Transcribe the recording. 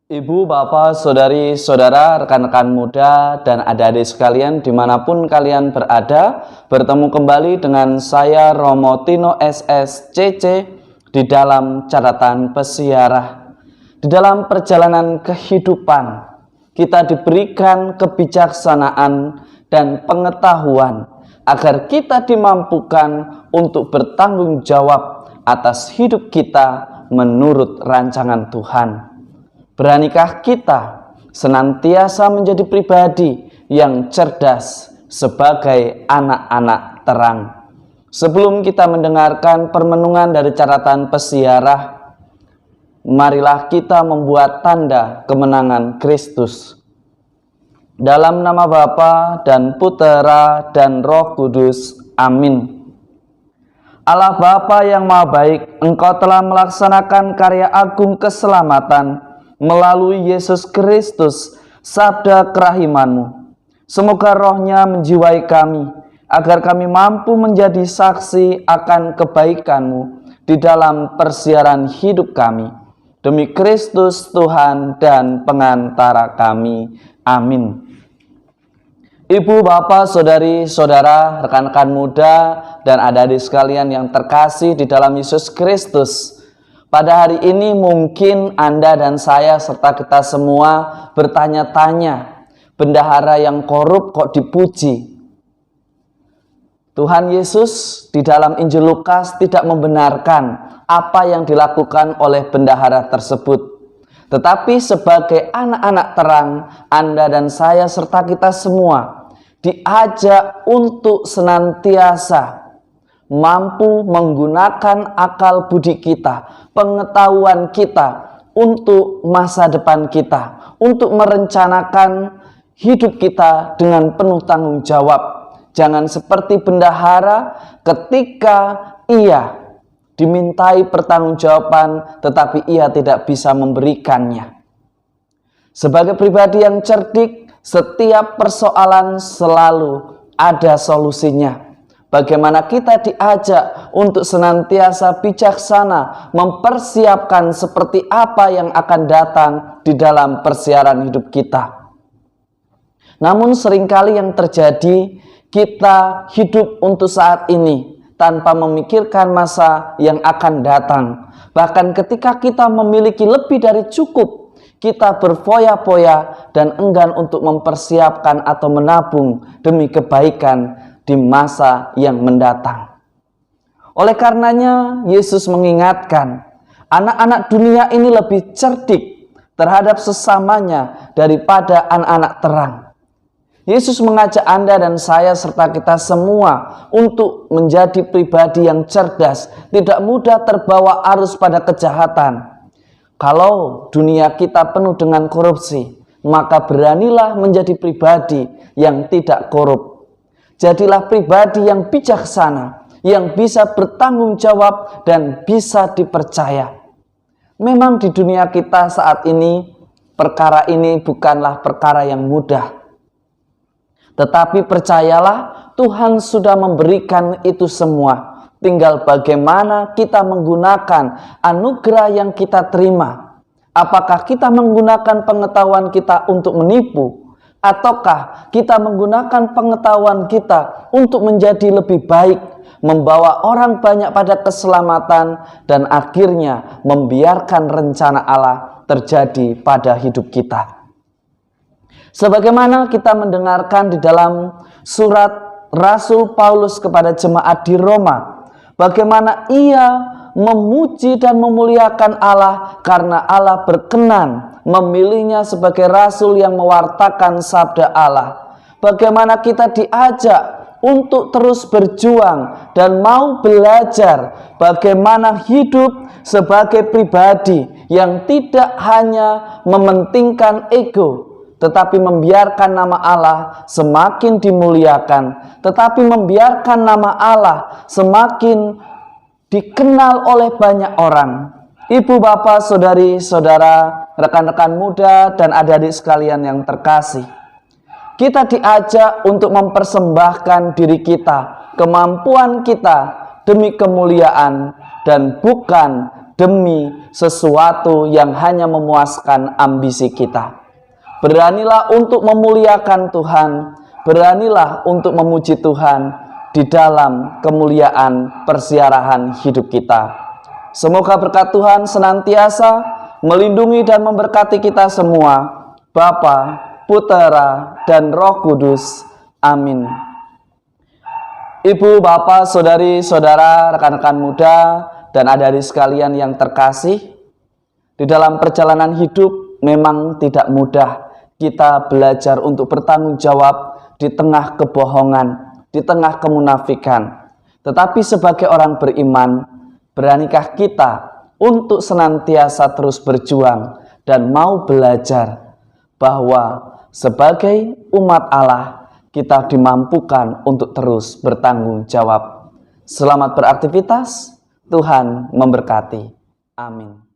Ibu, bapak, saudari, saudara, rekan-rekan muda, dan adik-adik sekalian dimanapun kalian berada, bertemu kembali dengan saya Romo Tino SSCC di dalam catatan pesiarah. Di dalam perjalanan kehidupan, kita diberikan kebijaksanaan dan pengetahuan agar kita dimampukan untuk bertanggung jawab atas hidup kita menurut rancangan Tuhan. Beranikah kita senantiasa menjadi pribadi yang cerdas sebagai anak-anak terang? Sebelum kita mendengarkan permenungan dari catatan pesiarah, marilah kita membuat tanda kemenangan Kristus. Dalam nama Bapa dan Putera dan Roh Kudus. Amin. Allah Bapa yang Maha Baik, Engkau telah melaksanakan karya agung keselamatan melalui Yesus Kristus, sabda kerahiman-Mu. Semoga rohnya menjiwai kami, agar kami mampu menjadi saksi akan kebaikan-Mu di dalam persiaran hidup kami. Demi Kristus Tuhan dan pengantara kami. Amin. Ibu, bapak, saudari, saudara, rekan-rekan muda, dan adik-adik sekalian yang terkasih di dalam Yesus Kristus, pada hari ini mungkin Anda dan saya serta kita semua bertanya-tanya, bendahara yang korup kok dipuji? Tuhan Yesus di dalam Injil Lukas tidak membenarkan apa yang dilakukan oleh bendahara tersebut. Tetapi sebagai anak-anak terang, Anda dan saya serta kita semua diajak untuk senantiasa mampu menggunakan akal budi kita, pengetahuan kita untuk masa depan kita, untuk merencanakan hidup kita dengan penuh tanggung jawab. Jangan seperti bendahara ketika ia dimintai pertanggungjawaban tetapi ia tidak bisa memberikannya. Sebagai pribadi yang cerdik, setiap persoalan selalu ada solusinya. Bagaimana kita diajak untuk senantiasa bijaksana mempersiapkan seperti apa yang akan datang di dalam persiaran hidup kita. Namun seringkali yang terjadi, kita hidup untuk saat ini tanpa memikirkan masa yang akan datang. Bahkan ketika kita memiliki lebih dari cukup, kita berfoya-foya dan enggan untuk mempersiapkan atau menabung demi kebaikan di masa yang mendatang. Oleh karenanya, Yesus mengingatkan, anak-anak dunia ini lebih cerdik terhadap sesamanya daripada anak-anak terang. Yesus mengajak Anda dan saya serta kita semua untuk menjadi pribadi yang cerdas, tidak mudah terbawa arus pada kejahatan. Kalau dunia kita penuh dengan korupsi, maka beranilah menjadi pribadi yang tidak korup. Jadilah pribadi yang bijaksana, yang bisa bertanggung jawab dan bisa dipercaya. Memang di dunia kita saat ini, perkara ini bukanlah perkara yang mudah. Tetapi percayalah, Tuhan sudah memberikan itu semua. Tinggal bagaimana kita menggunakan anugerah yang kita terima. Apakah kita menggunakan pengetahuan kita untuk menipu? Ataukah kita menggunakan pengetahuan kita untuk menjadi lebih baik, membawa orang banyak pada keselamatan, dan akhirnya membiarkan rencana Allah terjadi pada hidup kita. Sebagaimana kita mendengarkan di dalam surat Rasul Paulus kepada jemaat di Roma, bagaimana ia memuji dan memuliakan Allah karena Allah berkenan memilihnya sebagai rasul yang mewartakan sabda Allah. Bagaimana kita diajak untuk terus berjuang dan mau belajar bagaimana hidup sebagai pribadi yang tidak hanya mementingkan ego, tetapi membiarkan nama Allah semakin dimuliakan, tetapi membiarkan nama Allah semakin dikenal oleh banyak orang. Ibu, bapak, saudari, saudara, rekan-rekan muda, dan adik-adik sekalian yang terkasih, kita diajak untuk mempersembahkan diri kita, kemampuan kita demi kemuliaan dan bukan demi sesuatu yang hanya memuaskan ambisi kita. Beranilah untuk memuliakan Tuhan, beranilah untuk memuji Tuhan di dalam kemuliaan persiarahan hidup kita. Semoga berkat Tuhan senantiasa melindungi dan memberkati kita semua, Bapa, Putera, dan Roh Kudus. Amin. Ibu, bapak, saudari, saudara, rekan-rekan muda, dan adik-adik sekalian yang terkasih, di dalam perjalanan hidup memang tidak mudah kita belajar untuk bertanggung jawab di tengah kebohongan, di tengah kemunafikan. Tetapi sebagai orang beriman, beranikah kita untuk senantiasa terus berjuang dan mau belajar bahwa sebagai umat Allah, kita dimampukan untuk terus bertanggung jawab. Selamat beraktivitas, Tuhan memberkati. Amin.